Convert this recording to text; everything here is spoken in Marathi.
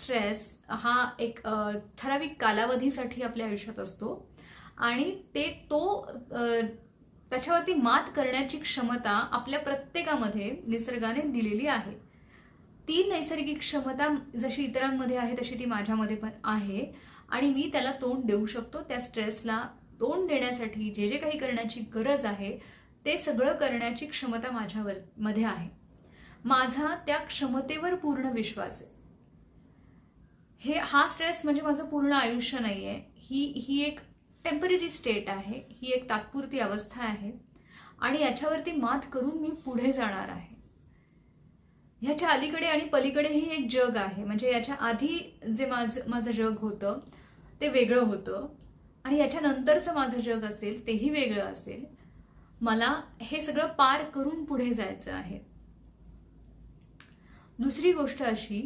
स्ट्रेस हा एक ठराविक कालावधीसाठी आपल्या आयुष्यात असतो आणि त्याच्यावरती मात करण्याची क्षमता आपल्या प्रत्येकामध्ये निसर्गाने दिलेली आहे. ती नैसर्गिक क्षमता जशी इतरांमध्ये आहे तशी ती माझ्यामध्ये पण आहे आणि मी त्याला तोंड देऊ शकतो. त्या स्ट्रेसला तोंड देण्यासाठी जे जे काही करण्याची गरज आहे ते सगळं करण्याची क्षमता मध्ये आहे. माझा त्या क्षमतेवर पूर्ण विश्वास आहे. हा स्ट्रेस म्हणजे माझं पूर्ण आयुष्य नाहीये. ही एक टेम्पररी स्टेट आहे, ही एक तात्पुरती अवस्था आहे आणि याच्यावरती मात करून मी पुढे जाणार आहे. ह्याच्या अलीकडे आणि पलीकडे ही एक जग आहे. म्हणजे याच्या आधी जे माझं जग होतं ते वेगळं होतं आणि याच्यानंतरचं माझं जग असेल तेही वेगळं असेल. मला हे सगळं पार करून पुढे जायचं आहे. दुसरी गोष्ट अशी